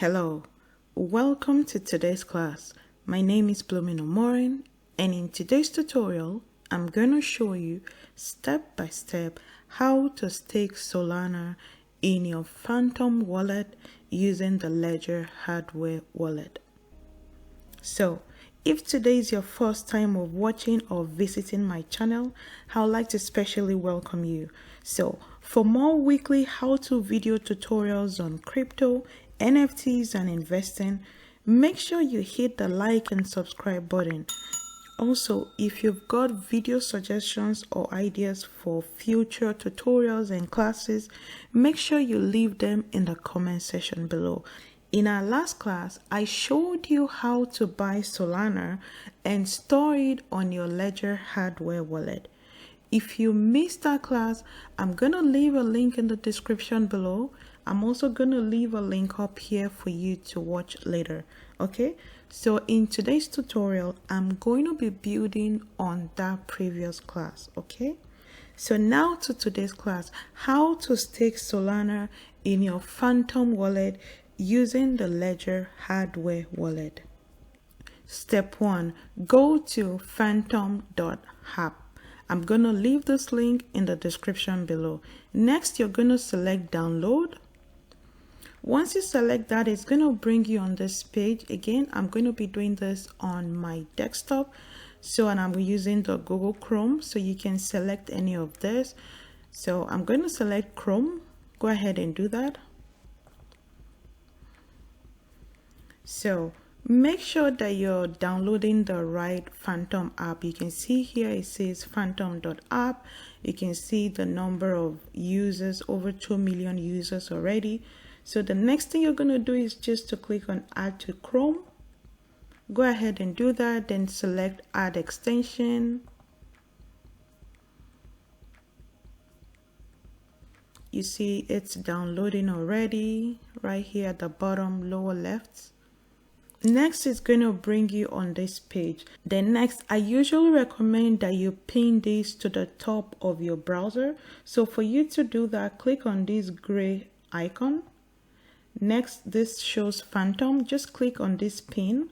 Hello, welcome to today's class. My name is Blooming Omorin, and in today's tutorial, I'm going to show you step by step how to stake Solana in your Phantom wallet using the Ledger hardware wallet. So, if today is your first time of watching or visiting my channel, I would like to specially welcome you. So, for more weekly how-to video tutorials on crypto, NFTs, and investing, make sure you hit the like and subscribe button. Also, if you've got video suggestions or ideas for future tutorials and classes, make sure you leave them in the comment section below. In our last class, I showed you how to buy Solana and store it on your Ledger hardware wallet. If you missed that class, I'm going to leave a link in the description below. I'm also going to leave a link up here for you to watch later. Okay, so in today's tutorial, I'm going to be building on that previous class. Okay, so now to today's class, how to stake Solana in your Phantom wallet using the Ledger hardware wallet. Step 1, go to phantom.app. I'm going to leave this link in the description below. Next, you're going to select download. Once you select that, it's going to bring you on this page. Again, I'm going to be doing this on my desktop. And I'm using the Google Chrome, so you can select any of this. So I'm going to select Chrome. Go ahead and do that. So make sure that you're downloading the right Phantom app. You can see here it says phantom.app. You can see the number of users, over 2 million users already. So the next thing you're going to do is just to click on add to Chrome. Go ahead and do that, then select add extension. You see it's downloading already right here at the bottom lower left. Next, it's going to bring you on this page. Then next, I usually recommend that you pin this to the top of your browser. So for you to do that, click on this gray icon. Next, this shows Phantom. Just click on this pin.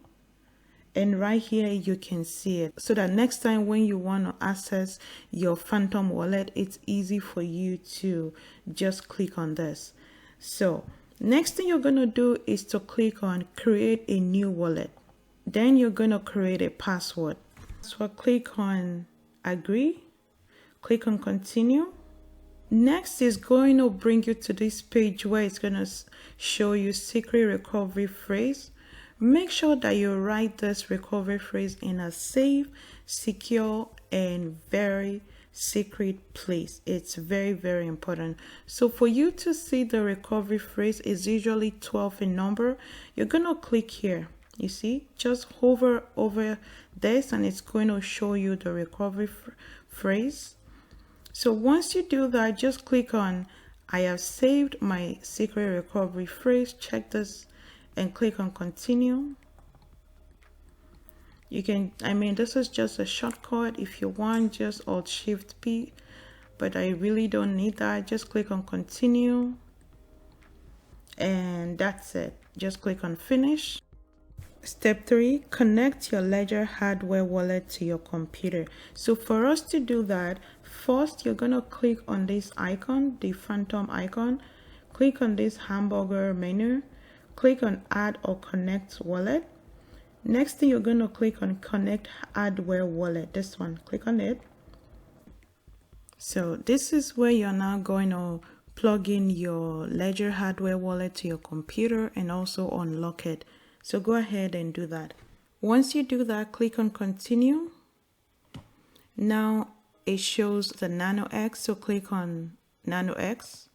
And right here, you can see it. So that next time when you want to access your Phantom wallet, it's easy for you to just click on this. So next thing you're going to do is to click on create a new wallet. Then you're going to create a password. So click on agree, click on continue. Next is going to bring you to this page where it's going to show you secret recovery phrase. Make sure that you write this recovery phrase in a safe, secure, and very secret place. It's very, very important. So for you to see the recovery phrase is usually 12 in number. You're going to click here. You see, just hover over this and it's going to show you the recovery phrase. So once you do that, just click on I have saved my secret recovery phrase. Check this and click on continue. You can, this is just a shortcut. If you want, just Alt-Shift-P, but I really don't need that. Just click on continue and that's it. Just click on finish. Step 3, connect your Ledger hardware wallet to your computer. So for us to do that, first you're going to click on this icon, the Phantom icon. Click on this hamburger menu. Click on add or connect wallet. Next thing you're going to click on connect hardware wallet. This one, click on it. So this is where you're now going to plug in your Ledger hardware wallet to your computer and also unlock it. So go ahead and do that. Once you do that, click on continue. Now it shows the Nano X. So click on Nano X.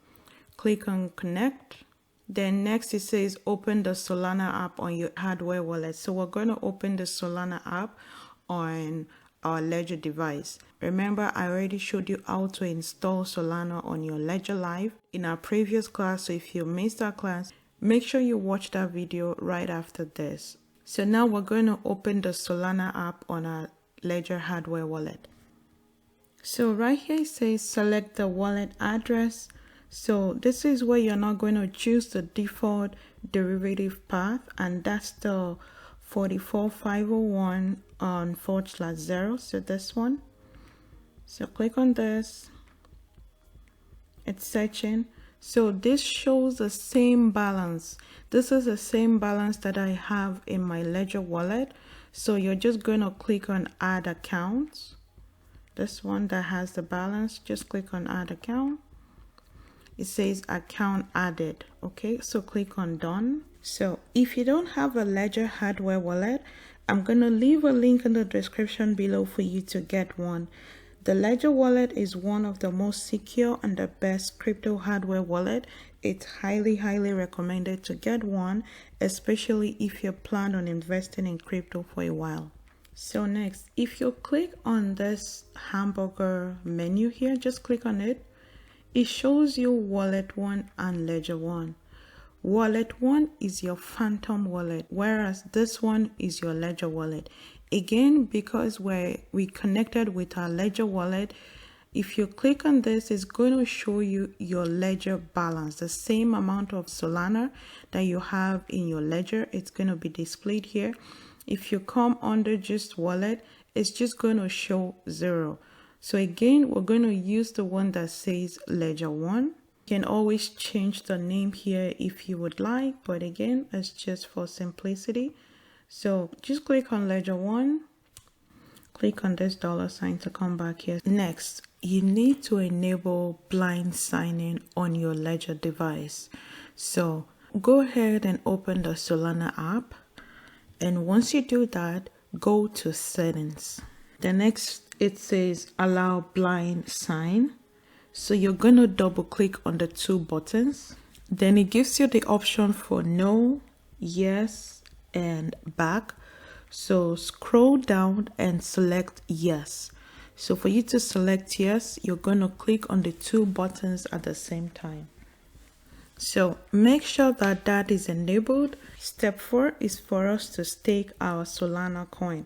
Click on connect. Then next it says open the Solana app on your hardware wallet. So we're going to open the Solana app on our Ledger device. Remember, I already showed you how to install Solana on your Ledger Live in our previous class. So if you missed that class, make sure you watch that video right after this. So now we're going to open the Solana app on our Ledger hardware wallet. So right here it says select the wallet address. So this is where you're not going to choose the default derivative path, and that's the 44501 on /0. So this one. So click on this. It's searching. So this shows the same balance. This is the same balance that I have in my Ledger wallet. So you're just going to click on add accounts. This one that has the balance, just click on add account. It says account added. Okay, so click on done. So if you don't have a Ledger hardware wallet, I'm going to leave a link in the description below for you to get one. The Ledger wallet is one of the most secure and the best crypto hardware wallet. It's highly recommended to get one, especially if you plan on investing in crypto for a while. So next, if you click on this hamburger menu here, just click on it. It shows you Wallet 1 and Ledger 1. Wallet 1 is your phantom wallet, whereas this one is your Ledger wallet. Again, because we connected with our Ledger wallet, if you click on this, it's going to show you your Ledger balance, the same amount of Solana that you have in your Ledger. It's going to be displayed here. If you come under just wallet, it's just going to show 0. So again, we're going to use the one that says Ledger 1. You can always change the name here if you would like, but again, it's just for simplicity. So just click on Ledger 1, click on this $sign to come back here. Next, you need to enable blind signing on your Ledger device. So go ahead and open the Solana app. And once you do that, go to settings. The next, it says allow blind sign. So you're going to double click on the two buttons. Then it gives you the option for no, yes, and back. So scroll down and select yes. So for you to select yes, you're going to click on the two buttons at the same time. So make sure that that is enabled. Step 4 is for us to stake our Solana coin.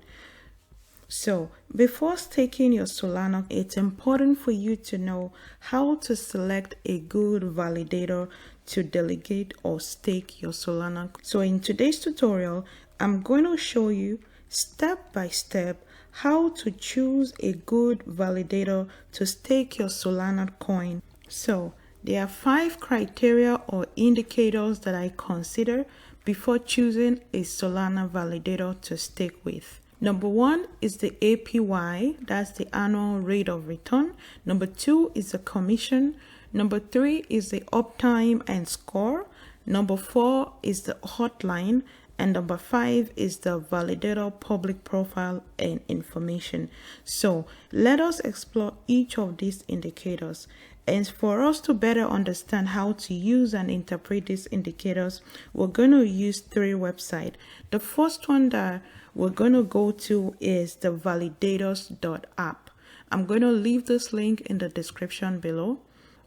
So before staking your Solana, it's important for you to know how to select a good validator to delegate or stake your Solana. So in today's tutorial, I'm going to show you step by step how to choose a good validator to stake your Solana coin. So there are 5 criteria or indicators that I consider before choosing a Solana validator to stake with. Number 1 is the APY, that's the annual rate of return. Number 2 is the commission. Number 3 is the uptime and score. Number 4 is the hotline. And number 5 is the validator public profile and information. So let us explore each of these indicators. And for us to better understand how to use and interpret these indicators, we're going to use 3 websites. The first one that we're going to go to is the validators.app. I'm going to leave this link in the description below.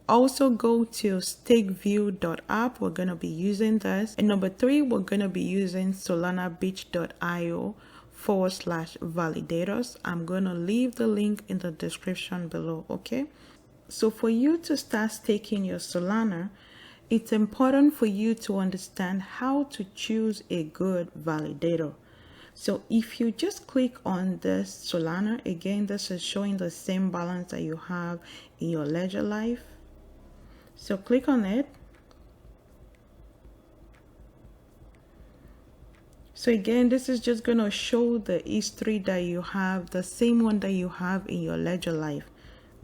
Also go to stakeview.app. We're going to be using this. And number 3, we're going to be using solanabeach.io/validators. I'm going to leave the link in the description below. Okay. So for you to start staking your Solana, it's important for you to understand how to choose a good validator. So if you just click on this Solana, again, this is showing the same balance that you have in your Ledger Life. So click on it. So again, this is just going to show the history that you have, the same one that you have in your Ledger Life.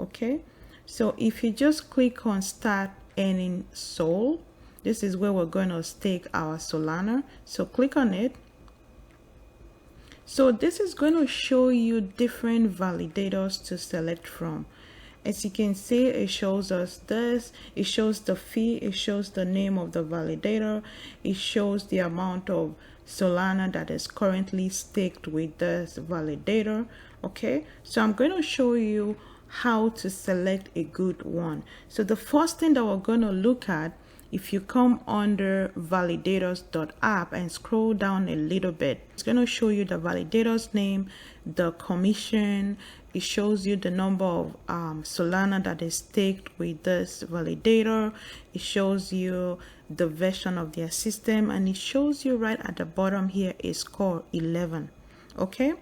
Okay. So if you just click on start earning Sol, this is where we're going to stake our Solana. So click on it. So this is going to show you different validators to select from. As you can see, it shows us this, it shows the fee, it shows the name of the validator, it shows the amount of Solana that is currently staked with this validator. Okay, so I'm going to show you how to select a good one. So the first thing that we're going to look at, if you come under validators.app and scroll down a little bit, it's going to show you the validator's name, the commission, It shows you the number of Solana that is staked with this validator. It shows you the version of their system, and it shows you right at the bottom here a score 11. Okay,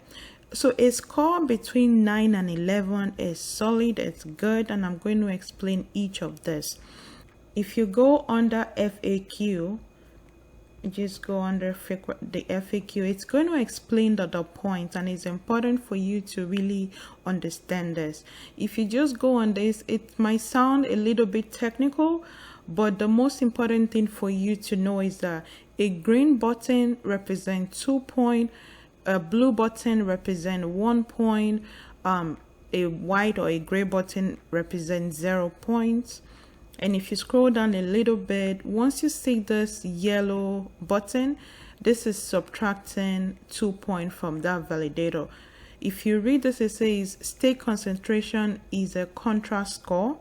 so a score between 9 and 11 is solid, it's good, and I'm going to explain each of this. If you go under FAQ, just go under the FAQ, it's going to explain the points, and it's important for you to really understand this. If you just go on this, it might sound a little bit technical, but the most important thing for you to know is that a green button represents 2 points, a blue button represents 1 point, a white or a gray button represents 0 points. And if you scroll down a little bit, once you see this yellow button, this is subtracting 2 points from that validator. If you read this, it says stake concentration is a contrast score,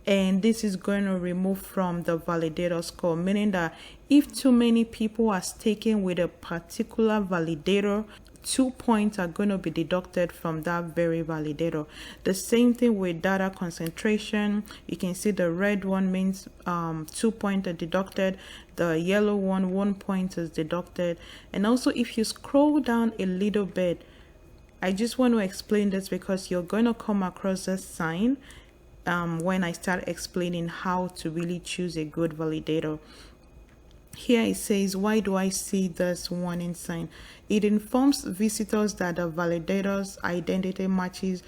and this is going to remove from the validator score, meaning that if too many people are staking with a particular validator, 2 points are going to be deducted from that very validator. The same thing with data concentration. You can see the red one means 2 points are deducted, the yellow one 1 point is deducted. And also, if you scroll down a little bit, I just want to explain this because you're going to come across this sign when I start explaining how to really choose a good validator. Here it says, why do I see this warning sign? It informs visitors that the validator's identity matches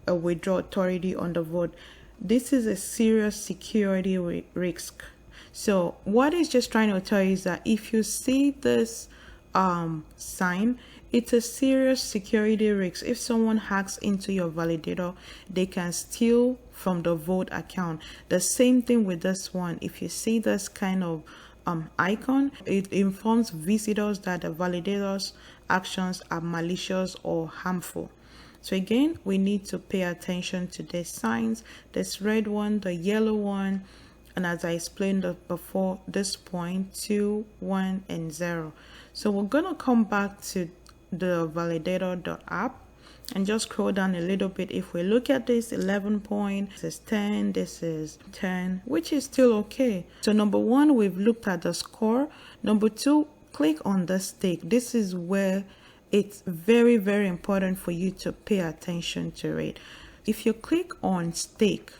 a withdrawal authority on the vote. This is a serious security risk. So what it's just trying to tell you is that if you see this sign, it's a serious security risk. If someone hacks into your validator, they can steal from the vote account. The same thing with this one. If you see this kind of icon, it informs visitors that the validator's actions are malicious or harmful. So again, we need to pay attention to these signs, this red one, the yellow one, and as I explained before, this point 2, 1, and 0. So we're gonna come back to the validator.app and just scroll down a little bit. If we look at this 11 point, this is 10, this is 10, which is still okay. So number one, we've looked at the score. Number two, click on the stake. This is where it's very, very important for you to pay attention to it. If you click on stake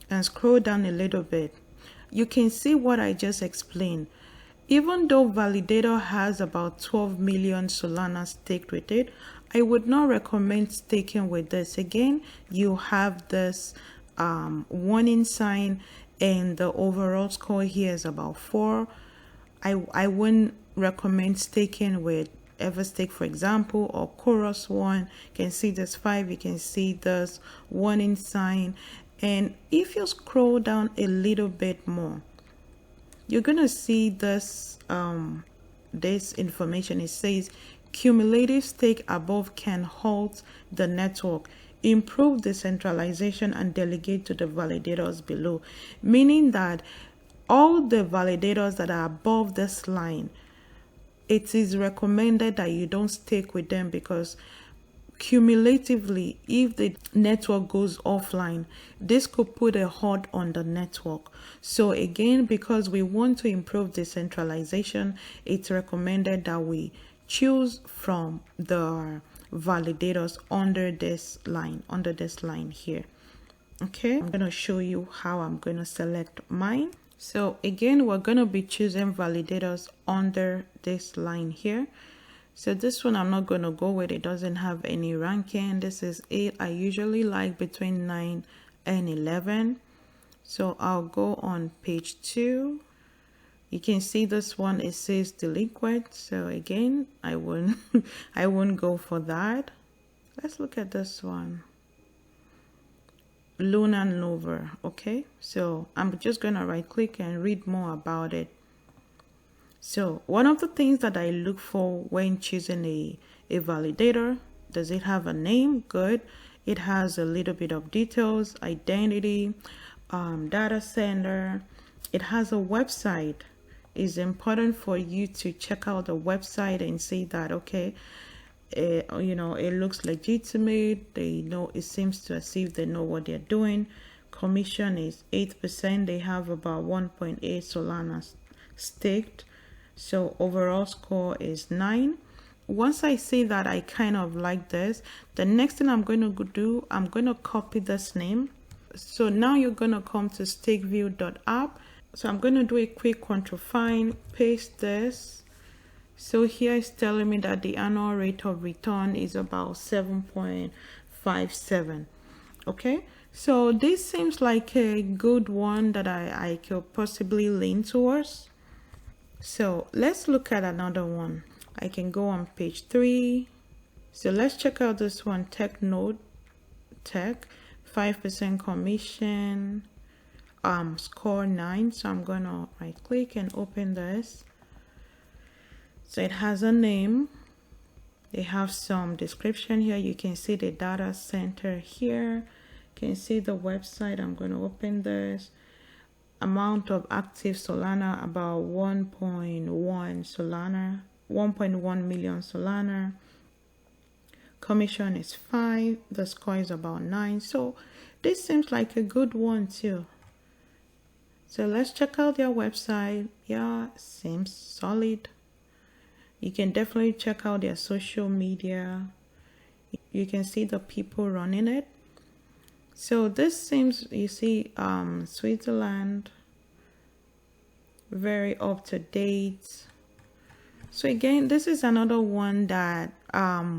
and scroll down a little bit, you can see what I just explained. Even though Validator has about 12 million Solana staked with it, I would not recommend staking with this. Again, you have this warning sign, and the overall score here is about 4. I wouldn't recommend staking with Everstake, for example, or Chorus One. You can see this 5, you can see this warning sign. And if you scroll down a little bit more, you're gonna see this this information. It says cumulative stake above can halt the network, improve decentralization, and delegate to the validators below, meaning that all the validators that are above this line, it is recommended that you don't stake with them, because cumulatively, if the network goes offline, this could put a halt on the network. So again, because we want to improve decentralization, it's recommended that we choose from the validators under this line here. Okay, I'm going to show you how I'm going to select mine. So again, we're going to be choosing validators under this line here. So this one I'm not going to go with, it doesn't have any ranking. This is 8. I usually like between 9 and 11. So I'll go on page 2. You can see this one, it says delinquent. So again, I wouldn't go for that. Let's look at this one. Luna Nova. Okay, so I'm just gonna right click and read more about it. So one of the things that I look for when choosing a validator, does it have a name? Good. It has a little bit of details, identity, data center. It has a website. It's important for you to check out the website and see that, okay, you know, it looks legitimate. They know, it seems to as if they know what they're doing. Commission is 8%. They have about 1.8 Solana staked. So overall score is 9. Once I see that I kind of like this, the next thing I'm going to do, I'm going to copy this name. So now you're going to come to stakeview.app. So I'm going to do a quick control find, paste this. So here it's telling me that the annual rate of return is about 7.57. Okay, so this seems like a good one that I could possibly lean towards. So let's look at another one. I can go on page 3. So let's check out this one, TechNode Tech, 5% commission, score 9. So I'm gonna right click and open this. So it has a name. They have some description here. You can see the data center here. You can see the website. I'm going to open this. Amount of active Solana, about 1.1 Solana, 1.1 million Solana. Commission is 5. The score is about 9. So this seems like a good one too. So let's check out their website. Yeah, seems solid. You can definitely check out their social media. You can see the people running it. So this seems, you see, Switzerland, very up to date. So again, this is another one that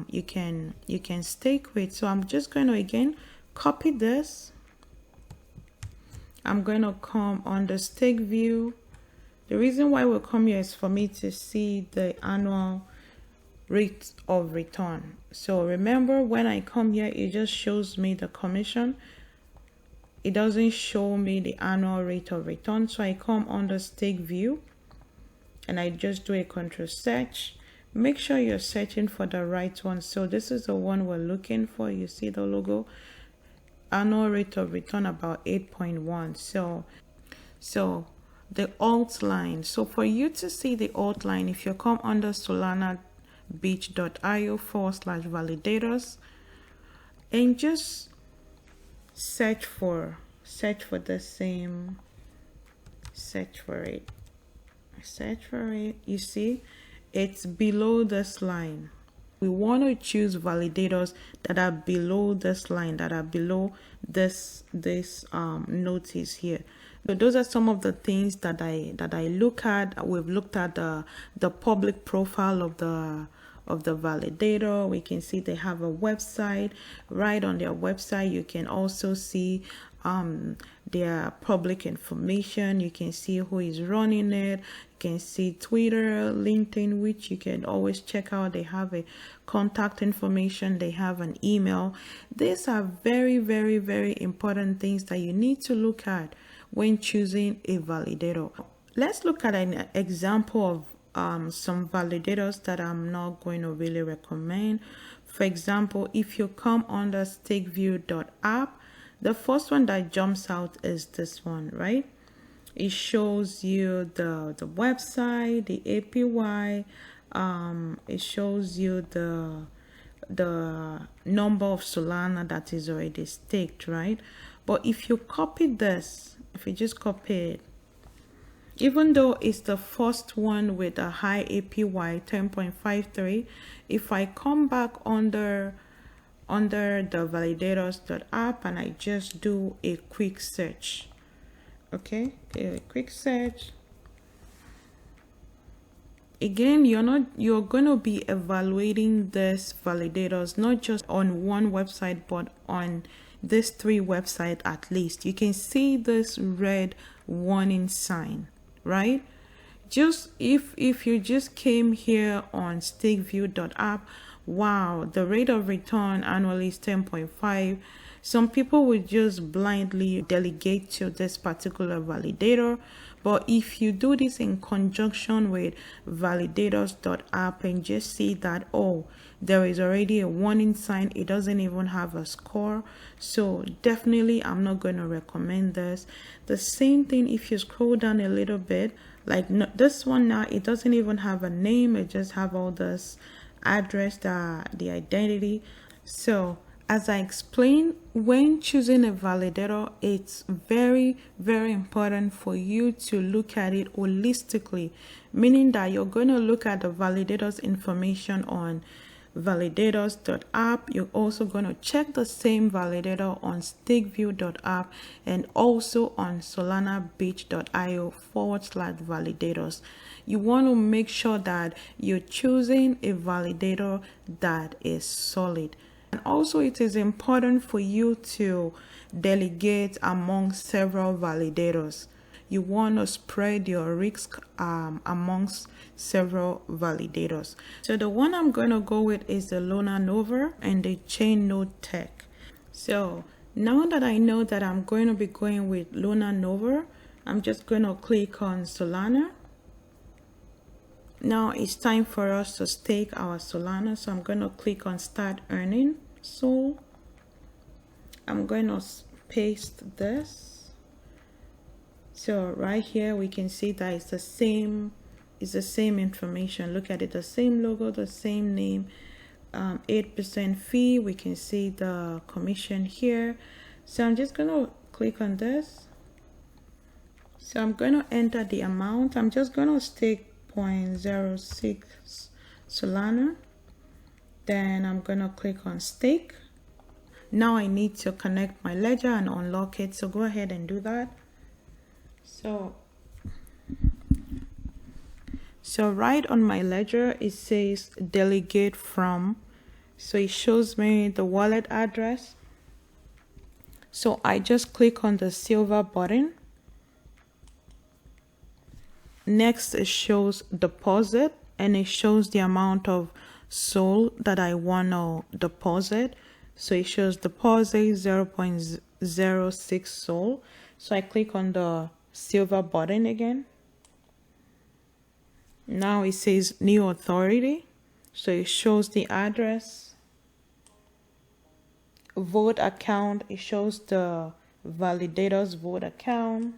you can stake with. So I'm just going to again copy this. I'm going to come on the stake view. The reason why we come here is for me to see the annual rate of return. So remember, when I come here, it just shows me the commission. It doesn't show me the annual rate of return. So I come on the stake view and I just do a control search. Make sure you're searching for the right one. So this is the one we're looking for. You see the logo, annual rate of return about 8.1. So the alt line. So for you to see the alt line, if you come under solanabeach.io/validators and just search for the same, search for it, you see it's below this line. We want to choose validators that are below this line, that are below this notice here. So those are some of the things that I look at. We've looked at the public profile of the validator. We can see they have a website. Right on their website, you can also see their public information. You can see who is running it. You can see Twitter, LinkedIn, which you can always check out. They have a contact information. They have an email. These are very, very, very important things that you need to look at when choosing a validator. Let's look at an example of some validators that I'm not going to really recommend. For example, if you come under stakeview.app, the first one that jumps out is this one, right? It shows you the website, the APY, it shows you the number of Solana that is already staked, right? But if you copy this, if you just copy it, even though it's the first one with a high APY 10.53, if I come back under the validators.app and I just do a quick search, okay, a quick search, again, you're going to be evaluating this validators not just on one website but on these 3 websites at least. You can see this red warning sign, right? Just if you just came here on stakeview.app, wow, the rate of return annually is 10.5. Some people would just blindly delegate to this particular validator. But if you do this in conjunction with validators.app and just see that, oh, there is already a warning sign, it doesn't even have a score. So definitely I'm not going to recommend this. The same thing if you scroll down a little bit, like this one now, it doesn't even have a name. It just have all this address, the identity. So as I explained, when choosing a validator, it's very, very important for you to look at it holistically, meaning that you're going to look at the validator's information on validators.app. You're also going to check the same validator on stakeview.app and also on solanabeach.io/validators. You want to make sure that you're choosing a validator that is solid. And also it is important for you to delegate among several validators. You want to spread your risk amongst several validators. So the one I'm going to go with is the Nano and the Chain Node Tech. So now that I know that I'm going to be going with Nano, I'm just going to click on Solana. Now it's time for us to stake our Solana. So I'm going to click on Start Earning Sol. I'm going to paste this. So right here we can see that it's the same information. Look at it, the same logo, the same name, 8% fee. We can see the commission here. So I'm just gonna click on this. So I'm gonna enter the amount. I'm just gonna stake 0.06 Solana. Then I'm gonna click on stake. Now I need to connect my ledger and unlock it, so go ahead and do that. So right on my ledger it says delegate from, so it shows me the wallet address. So I just click on the silver button. Next it shows deposit, and it shows the amount of SOL that I want to deposit. So it shows deposit 0.06 SOL. So I click on the silver button again. Now it says new authority, so it shows the address, vote account, it shows the validator's vote account.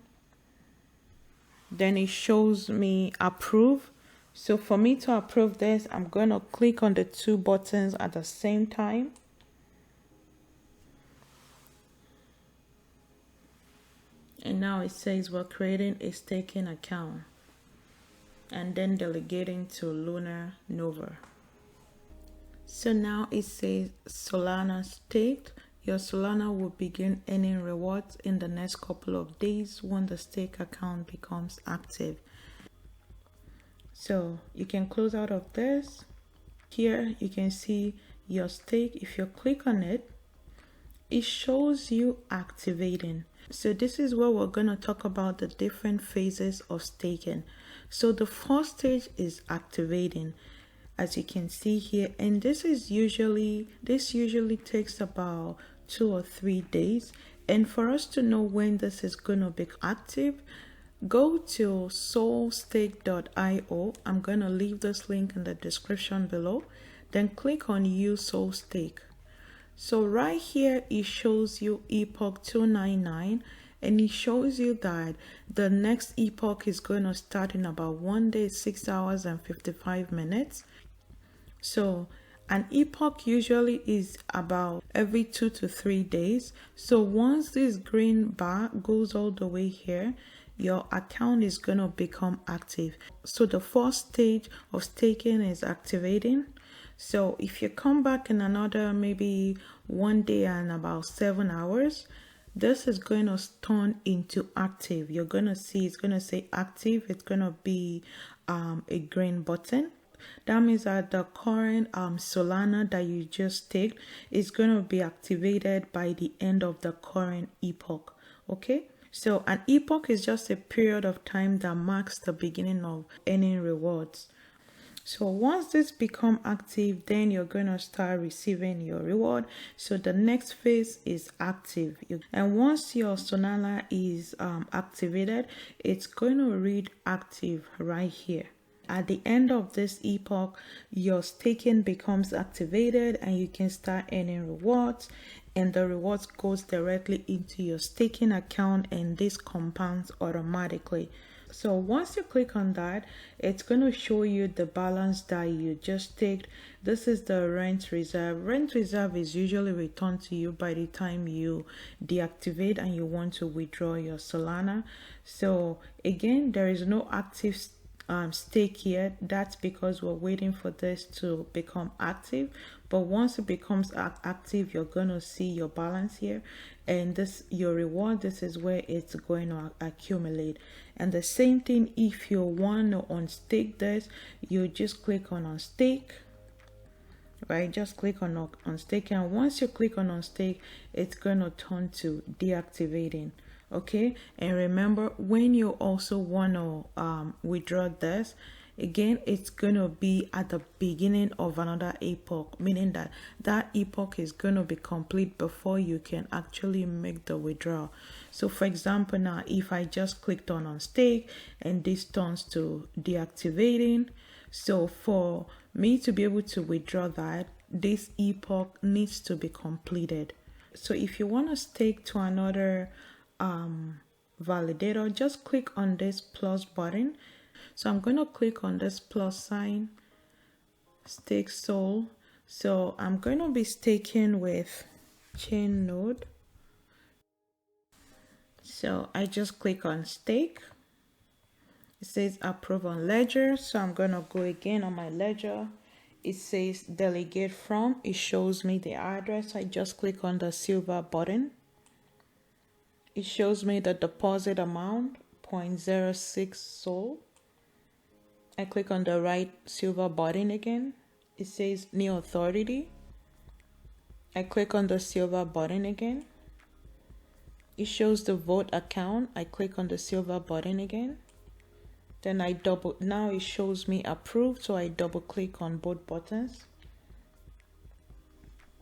Then it shows me approve. So for me to approve this, I'm going to click on the two buttons at the same time. And now it says we're creating a staking account and then delegating to Nano. So now it says Solana staked. Your Solana will begin earning rewards in the next couple of days when the stake account becomes active. So you can close out of this. Here you can see your stake. If you click on it, it shows you activating. So this is where we're going to talk about the different phases of staking. So the first stage is activating, as you can see here, and this usually takes about 2 or 3 days. And for us to know when this is going to be active, go to solstake.io. I'm going to leave this link in the description below. Then click on use Solstake. So right here it shows you epoch 299, and it shows you that the next epoch is going to start in about 1 day, 6 hours and 55 minutes. So an epoch usually is about every 2 to 3 days. So once this green bar goes all the way here, your account is going to become active. So the first stage of staking is activating. So if you come back in another maybe 1 day and about 7 hours, this is going to turn into active. You're going to see it's going to say active. It's going to be a green button. That means that the current Solana that you just staked is going to be activated by the end of the current epoch. Okay, so an epoch is just a period of time that marks the beginning of earning rewards. So once this become active, then you're going to start receiving your reward. So the next phase is active. And once your Solana is activated, it's going to read active right here. At the end of this epoch, your staking becomes activated and you can start earning rewards, and the rewards goes directly into your staking account, and this compounds automatically. So once you click on that, it's going to show you the balance that you just take. This is the rent reserve. Rent reserve is usually returned to you by the time you deactivate and you want to withdraw your Solana. So again, there is no active stake yet. That's because we're waiting for this to become active. But once it becomes active, you're gonna see your balance here, and this your reward. This is where it's going to accumulate. And the same thing, if you want to unstake this, you just click on unstake, right? Just click on unstake, and once you click on unstake, it's gonna turn to deactivating. Okay, and remember, when you also want to withdraw this, again, it's gonna be at the beginning of another epoch, meaning that that epoch is gonna be complete before you can actually make the withdrawal. So for example, now if I just clicked on unstake and this turns to deactivating, so for me to be able to withdraw that, this epoch needs to be completed. So if you want to stake to another validator, just click on this plus button. So I'm going to click on this plus sign, stake Sol. So I'm going to be staking with chain node. So I just click on stake. It says approve on ledger, so I'm going to go again on my ledger. It says delegate from. It shows me the address. I just click on the silver button. It shows me the deposit amount, 0.06 Sol. I click on the right silver button again. It says new authority. I click on the silver button again. It shows the vote account. I click on the silver button again. Then now it shows me approved, so I double click on both buttons.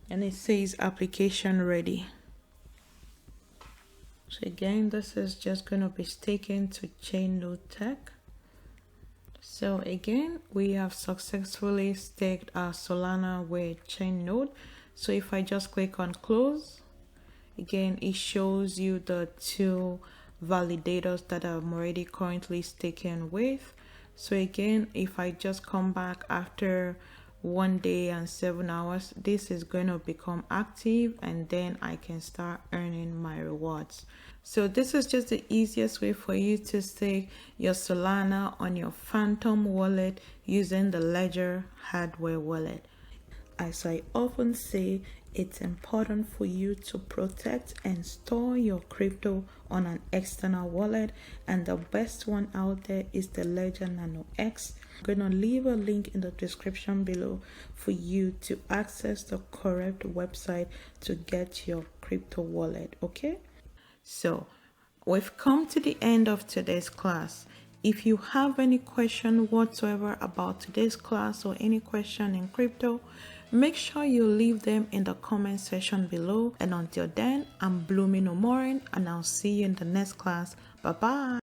And it says application ready. So again, this is just going to be staking to chain node tech. So again, we have successfully staked our Solana with chain node. So if I just click on close, again, it shows you the two validators that I'm already currently staking with. So again, if I just come back after 1 day and 7 hours, this is going to become active, and then I can start earning my rewards. So this is just the easiest way for you to stake your Solana on your Phantom wallet using the Ledger hardware wallet. As I often say, it's important for you to protect and store your crypto on an external wallet, and the best one out there is the Ledger Nano X. I'm going to leave a link in the description below for you to access the correct website to get your crypto wallet. Okay, so we've come to the end of today's class. If you have any question whatsoever about today's class or any question in crypto, make sure you leave them in the comment section below. And until then, I'm Blooming Omorin, and I'll see you in the next class. Bye bye.